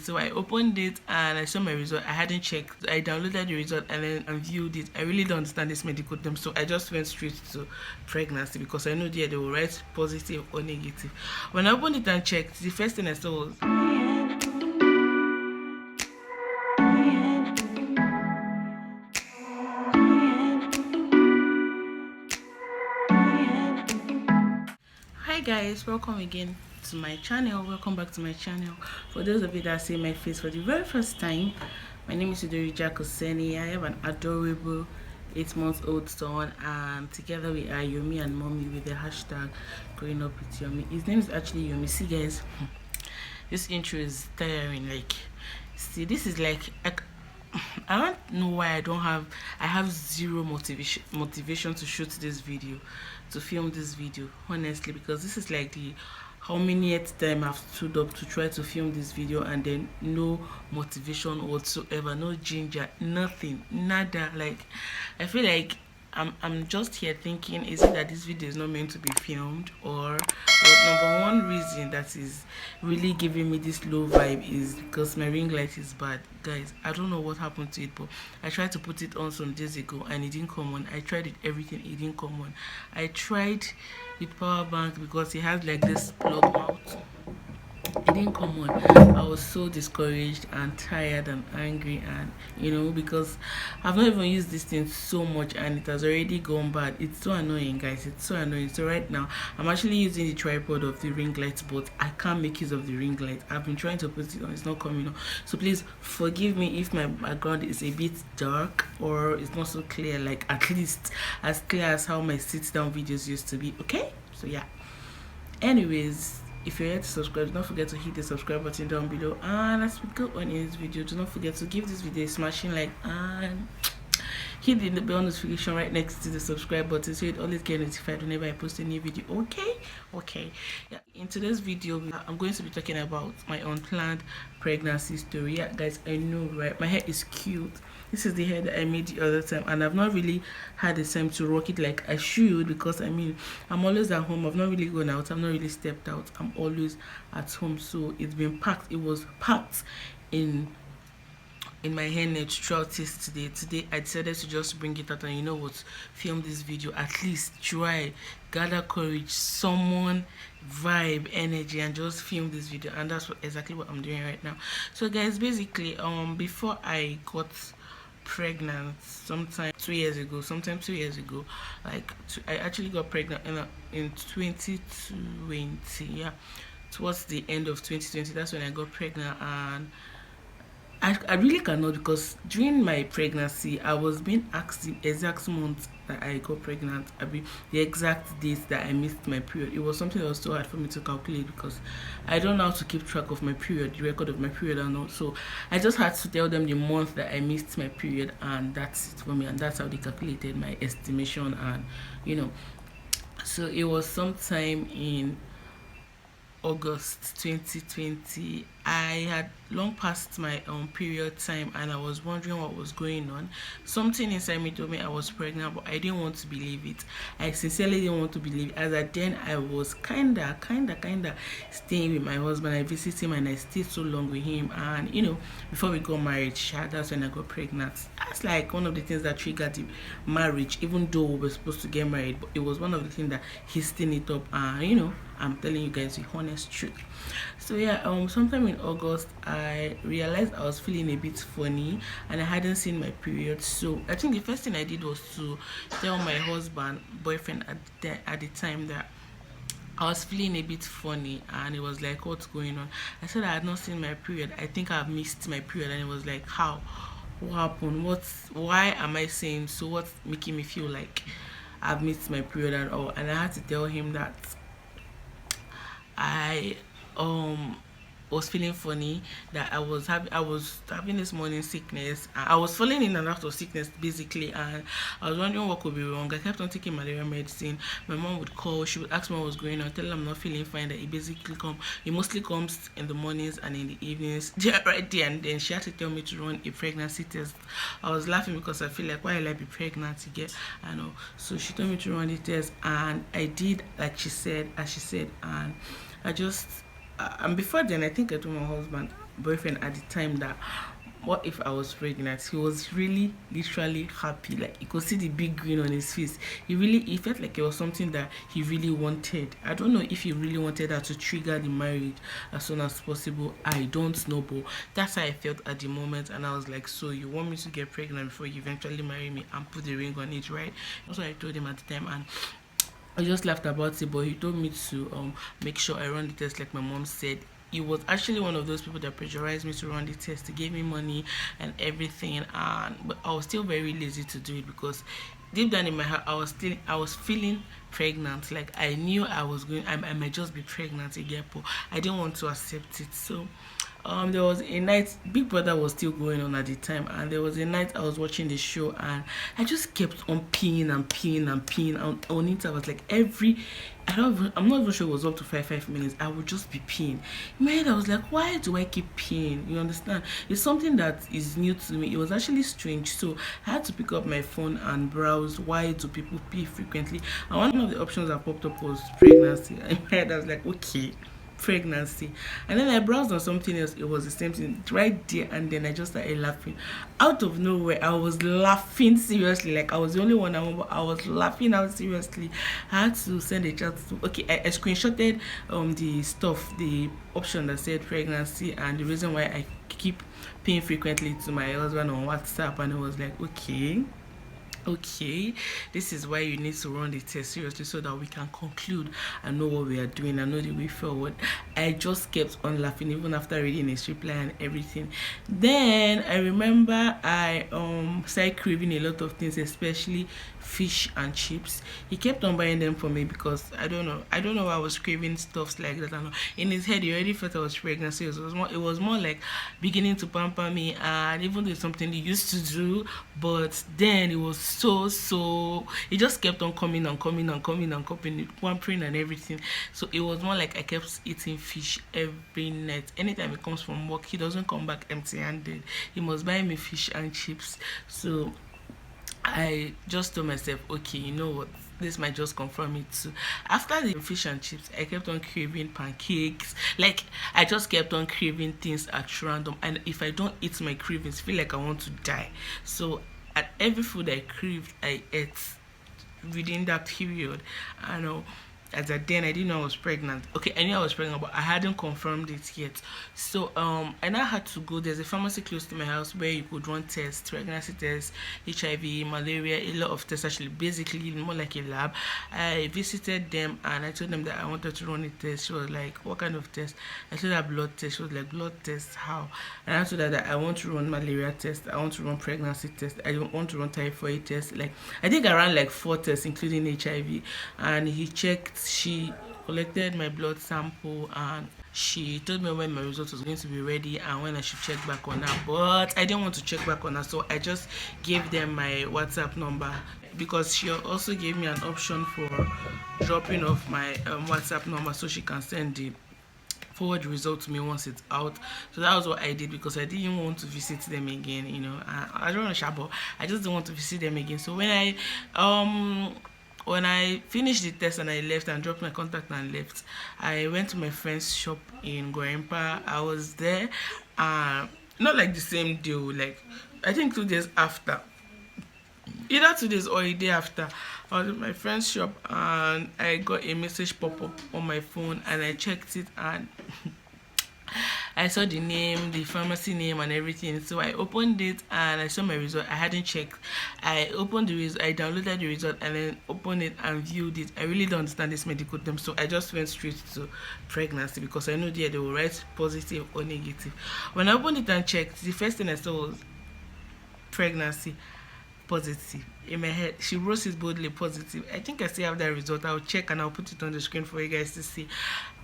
So I opened it and I saw my result. I hadn't checked. I downloaded the result and then I viewed it. I really don't understand this medical term, so I just went straight to pregnancy because I know they will write positive or negative. When I opened it and checked, the first thing I saw was hi guys, welcome again to my channel. Welcome back to my channel. For those of you that see my face for the very first time, my name is Guysssss. I have an adorable 8-month-old son, and together we are Yomi and Mommy with the hashtag growing up with Yomi. His name is actually Yomi. See guys, this intro is tiring. Like, see, this is like I don't know why I have zero motivation to shoot this video, to film this video, honestly, because this is like the how manyth time I've stood up to try to film this video and then no motivation whatsoever, no ginger, nothing, nada. Like, I feel like I'm just here thinking, is it that this video is not meant to be filmed, or but number one reason that is really giving me this low vibe is because my ring light is bad. Guys, I don't know what happened to it, but I tried to put it on some days ago and it didn't come on. I tried it everything, it didn't come on. I tried with power bank because it has like this plug mouth, it didn't come on. I was so discouraged and tired and angry, and because I've not even used this thing so much and it has already gone bad. It's so annoying, guys, it's so annoying. So right now I'm actually using the tripod of the ring light, but I can't make use of the ring light. I've been trying to put it on, it's not coming on. So please forgive me if my background is a bit dark or it's not so clear, like at least as clear as how my sit down videos used to be. Okay, so yeah, anyways, if you're yet to subscribe, do not forget to hit the subscribe button down below. And as we go on in this video, do not forget to give this video a smashing like and hit the bell notification right next to the subscribe button so you'd always get notified whenever I post a new video. Okay, yeah. In today's video, I'm going to be talking about my unplanned pregnancy story. Yeah guys, I know, right? My hair is cute. This is the hair that I made the other time, and I've not really had the time to rock it like I should, because I'm always at home. I've not really gone out, I've not really stepped out, I'm always at home. So it's been packed, it was packed in my hairnet throughout this today. I decided to just bring it out and, you know what, film this video, at least try, gather courage, summon vibe, energy, and just film this video. And that's exactly what I'm doing right now. So guys, basically before I got pregnant sometime 2 years ago, like I actually got pregnant in 2020. Yeah, towards the end of 2020, that's when I got pregnant. And I really cannot, because during my pregnancy I was being asked the exact month that I got pregnant. I mean the exact dates that I missed my period. It was something that was so hard for me to calculate because I don't know how to keep track of my period, the record of my period and all. So I just had to tell them the month that I missed my period, and that's it for me, and that's how they calculated my estimation. And so it was sometime in August 2020. I had long past my period time, and I was wondering what was going on. Something inside me told me I was pregnant, but I didn't want to believe it. I sincerely didn't want to believe it. As at then, I was kinda staying with my husband. I visited him and I stayed so long with him, and before we got married, that's when I got pregnant. That's like one of the things that triggered the marriage, even though we were supposed to get married. But it was one of the things that hastened it up, and I'm telling you guys the honest truth. So yeah, sometime in August I realized I was feeling a bit funny and I hadn't seen my period. So I think the first thing I did was to tell my boyfriend at the time that I was feeling a bit funny, and it was like, what's going on? I said I had not seen my period, I think I've missed my period. And it was like, how? What happened? Why am I saying so? What's making me feel like I've missed my period and all? And I had to tell him that I was feeling funny, that I was having this morning sickness. I was falling in and out of sickness basically, and I was wondering what could be wrong. I kept on taking malaria medicine. My mom would call, she would ask me what was going on, tell her I'm not feeling fine, that it mostly comes in the mornings and in the evenings. Right there and then she had to tell me to run a pregnancy test. I was laughing because I feel like, why will I be pregnant again? I know. So she told me to run the test, and I did like she said, and I just and before then, I think I told my husband, boyfriend at the time that what if I was pregnant. He was really literally happy. Like you could see the big grin on his face. He felt like it was something that he really wanted. I don't know if he really wanted her to trigger the marriage as soon as possible. I don't know, but that's how I felt at the moment. And I was like, so you want me to get pregnant before you eventually marry me and put the ring on it, right? That's what I told him at the time. And I just laughed about it, but he told me to make sure I run the test like my mom said. He was actually one of those people that pressurized me to run the test. He gave me money and everything, and but I was still very lazy to do it because deep down in my heart I was feeling pregnant. Like I knew I might just be pregnant again, but I didn't want to accept it. So there was a night Big Brother was still going on at the time, and there was a night I was watching the show, and I just kept on peeing and peeing and peeing on it. I was like I'm not even sure it was up to 5 minutes. I would just be peeing. In my head, I was like, why do I keep peeing? You understand? It's something that is new to me. It was actually strange. So I had to pick up my phone and browse why do people pee frequently. And one of the options that popped up was pregnancy. In my head, I was like, okay, pregnancy. And then I browsed on something else. It was the same thing right there, and then I just started laughing out of nowhere. I was laughing seriously, like I was the only one. I was laughing out seriously. I had to send a chat to, okay, I screenshotted the option that said pregnancy and the reason why I keep paying frequently to my husband on WhatsApp, and it was like, okay, this is why you need to run the test seriously so that we can conclude and know what we are doing and know the way forward. I just kept on laughing even after reading his reply and everything. Then I remember I started craving a lot of things, especially fish and chips. He kept on buying them for me because I don't know why I was craving stuffs like that. And in his head he already thought I was pregnant, so it was more like beginning to pamper me, and even though it's something he used to do, but then it was so it just kept on coming and pampering and everything. So it was more like I kept eating fish every night. Anytime he comes from work, he doesn't come back empty handed. He must buy me fish and chips. So I just told myself, okay, you know what? This might just confirm it too. After the fish and chips, I kept on craving pancakes. Like I just kept on craving things at random. And if I don't eat my cravings, I feel like I want to die. So at every food I craved, I ate within that period. I know as at then I didn't know I was pregnant. Okay, I knew I was pregnant, but I hadn't confirmed it yet. So I now had to go. There's a pharmacy close to my house where you could run tests, pregnancy tests, HIV, malaria, a lot of tests actually, basically more like a lab. I visited them and I told them that I wanted to run a test. She was like, what kind of test? I told her blood test. She was like, blood test, how? And I told her that I want to run malaria test, I want to run pregnancy test, I don't want to run typhoid test. Like I think I ran like 4 tests including HIV. And she collected my blood sample and she told me when my result was going to be ready and when I should check back on her. But I didn't want to check back on her, so I just gave them my WhatsApp number, because she also gave me an option for dropping off my WhatsApp number so she can send the forward the result to me once it's out. So that was what I did because I didn't want to visit them again. I don't know, Shabo. I just didn't want to visit them again. So when I finished the test and I left and dropped my contact and left, I went to my friend's shop in Guarimpa. I was there, not like the same day, like I think 2 days after, either 2 days or a day after. I was at my friend's shop and I got a message pop up on my phone and I checked it and I saw the name, the pharmacy name and everything. So I opened it and I saw my result. I hadn't checked. I opened the result, I downloaded the result and then opened it and viewed it. I really don't understand this medical term, so I just went straight to pregnancy because I know they will write positive or negative. When I opened it and checked, the first thing I saw was pregnancy positive. In my head, she wrote it boldly positive. I think I still have that result. I'll check and I'll put it on the screen for you guys to see.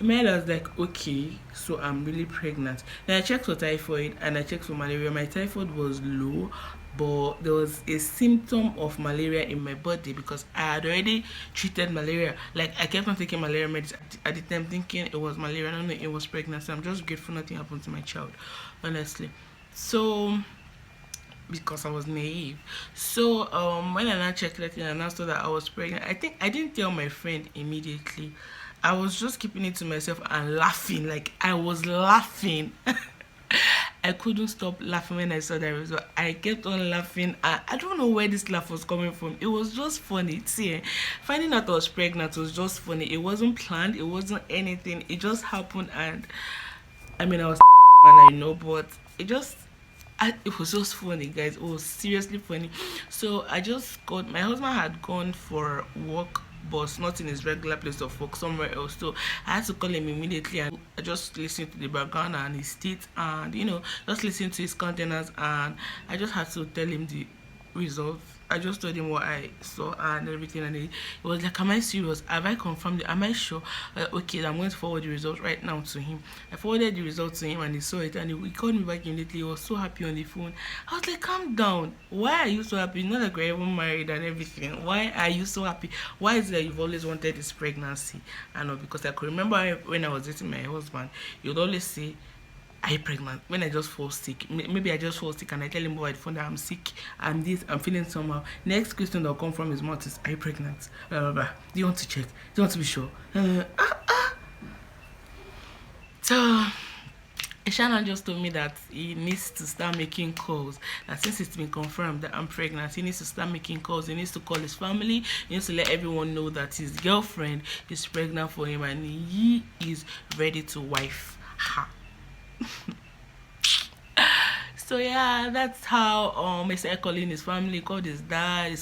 In my head, I was like, okay, so I'm really pregnant. Then I checked for typhoid and I checked for malaria. My typhoid was low, but there was a symptom of malaria in my body because I had already treated malaria. Like I kept on taking malaria medicine at the time, thinking it was malaria. I don't know, it was pregnancy. I'm just grateful nothing happened to my child, honestly. So because I was naive. So when I now checked it and I saw that I was pregnant, I think I didn't tell my friend immediately. I was just keeping it to myself and laughing. Like I was laughing. I couldn't stop laughing when I saw that result. I kept on laughing. I don't know where this laugh was coming from. It was just funny. See, finding out I was pregnant was just funny. It wasn't planned. It wasn't anything. It just happened, and I mean, I was and I know, but it was just funny, guys. It was seriously funny. So I just got, my husband had gone for work, but not in his regular place of work, somewhere else. So I had to call him immediately, and I just listened to the background and his teeth, and just listen to his countenance, and I just had to tell him the results. I just told him what I saw and everything, and he was like, "Am I serious? Have I confirmed it? Am I sure?" Okay, I'm going to forward the results right now to him. I forwarded the results to him, and he saw it, and he called me back immediately. He was so happy on the phone. I was like, "Calm down. Why are you so happy? Not like we're even married and everything. Why are you so happy? Why is it that you've always wanted this pregnancy?" I know, because I could remember when I was dating my husband, he would always say, "Are you pregnant?" When I just fall sick. Maybe I just fall sick and I tell him over the phone that I'm sick, I'm this, I'm feeling somehow. Next question that will come from his mouth is, "Are you pregnant? Blah, blah, blah. Do you want to check? Do you want to be sure?" So Shannon just told me that he needs to start making calls. That since it's been confirmed that I'm pregnant, he needs to start making calls. He needs to call his family. He needs to let everyone know that his girlfriend is pregnant for him, and he is ready to wife her. So yeah, that's how he started calling his family. He called his dad, he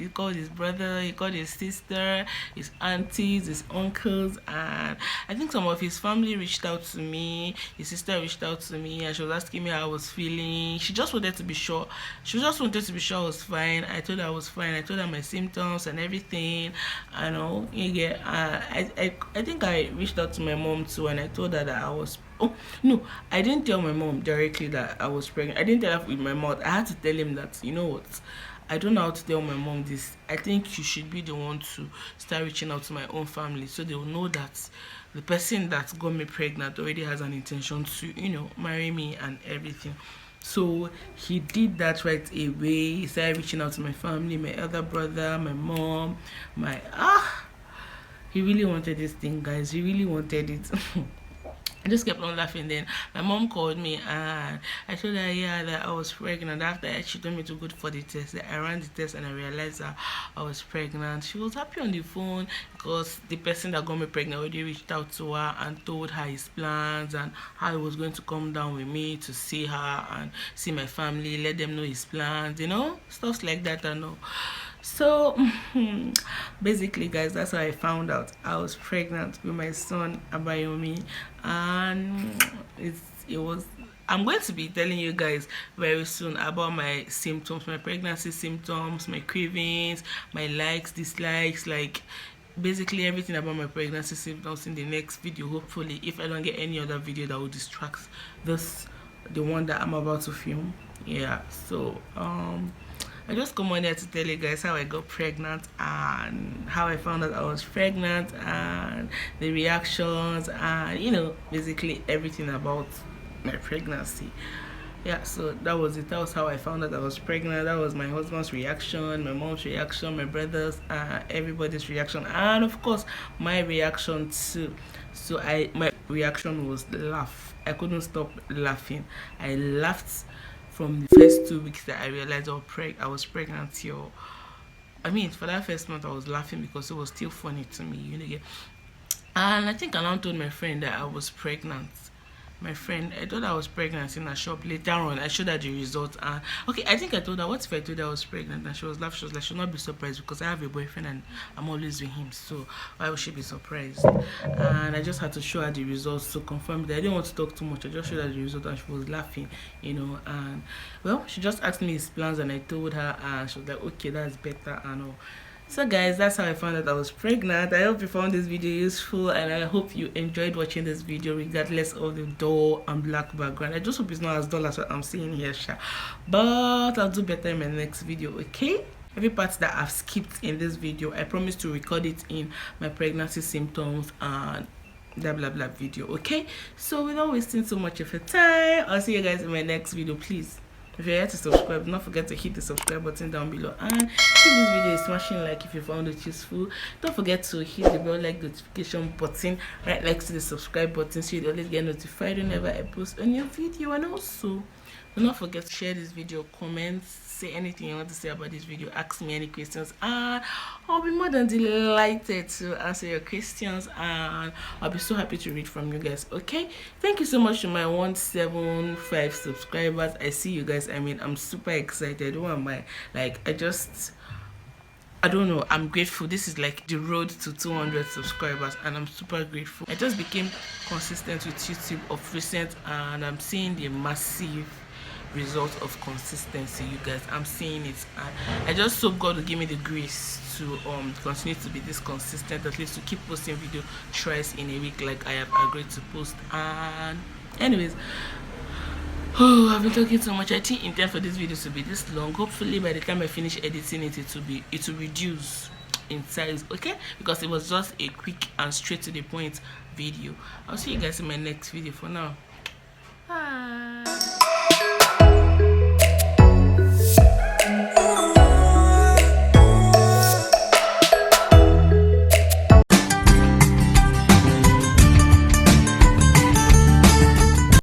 called his brother, he called his sister, his aunties, his uncles, and I think some of his family reached out to me. His sister reached out to me, and she was asking me how I was feeling. She just wanted to be sure. She just wanted to be sure I was fine. I told her I was fine. I told her my symptoms and everything. I know, yeah. I think I reached out to my mom too, and I told her that I was. Oh no, I didn't tell my mom directly that I was pregnant. I didn't tell her with my mouth. I had to tell him that, you know what, I don't know how to tell my mom this. I think you should be the one to start reaching out to my own family, so they will know that the person that got me pregnant already has an intention to, marry me and everything. So he did that right away. He started reaching out to my family, my elder brother, my mom, he really wanted this thing, guys. He really wanted it. I just kept on laughing. Then my mom called me, and I told her, yeah, that I was pregnant. After she told me to go for the test, I ran the test and I realized that I was pregnant. She was happy on the phone because the person that got me pregnant already reached out to her and told her his plans and how he was going to come down with me to see her and see my family, let them know his plans, stuff like that. I know. So basically, guys, that's how I found out I was pregnant with my son Abayomi, and it was. I'm going to be telling you guys very soon about my symptoms, my pregnancy symptoms, my cravings, my likes, dislikes, like basically everything about my pregnancy symptoms in the next video, hopefully, if I don't get any other video that will distract the one that I'm about to film. Yeah, so I just come on here to tell you guys how I got pregnant and how I found out I was pregnant and the reactions and basically everything about my pregnancy. Yeah, so that was it. That was how I found out I was pregnant. That was my husband's reaction, my mom's reaction, my brother's, everybody's reaction, and of course my reaction too. So my reaction was laugh. I couldn't stop laughing. I laughed from the first 2 weeks that I realized I was pregnant. For that first month I was laughing because it was still funny to me, And I think I now told my friend that I was pregnant. My friend, I thought I was pregnant in a shop. Later on, I showed her the results. And okay, I think I told her, what if I told her I was pregnant? And she was laughing. She was like, she'll not be surprised because I have a boyfriend and I'm always with him. So why would she be surprised? And I just had to show her the results to confirm that I didn't want to talk too much. I just showed her the result and she was laughing, And well, she just asked me his plans and I told her, and she was like, okay, that's better. And all. So guys, that's how I found out I was pregnant. I hope you found this video useful and I hope you enjoyed watching this video regardless of the dull and black background. I just hope it's not as dull as what I'm seeing here, but I'll do better in my next video, okay? Every part that I've skipped in this video, I promise to record it in my pregnancy symptoms and blah blah blah video, okay? So without wasting so much of your time, I'll see you guys in my next video. Please If you're here to subscribe, don't forget to hit the subscribe button down below, and if this video is smashing like if you found it useful. Don't forget to hit the bell like notification button right next to the subscribe button so you always get notified whenever I post a new video. And also, do not forget to share this video, comment, say anything you want to say about this video, ask me any questions, and I'll be more than delighted to answer your questions, and I'll be so happy to read from you guys. Okay, thank you so much to my 175 subscribers. I see you guys. I mean, I'm super excited. Who am I? Like, I don't know, I'm grateful. This is like the road to 200 subscribers, and I'm super grateful. I just became consistent with YouTube of recent, and I'm seeing the massive result of consistency, you guys. I'm seeing it, and I just hope God will give me the grace to continue to be this consistent, at least to keep posting video thrice in a week like I have agreed to post. And anyways, I've been talking so much. I think intend for this video to be this long. Hopefully by the time I finish editing it, it will reduce in size, okay? Because it was just a quick and straight to the point video. I'll see you guys in my next video. For now, bye.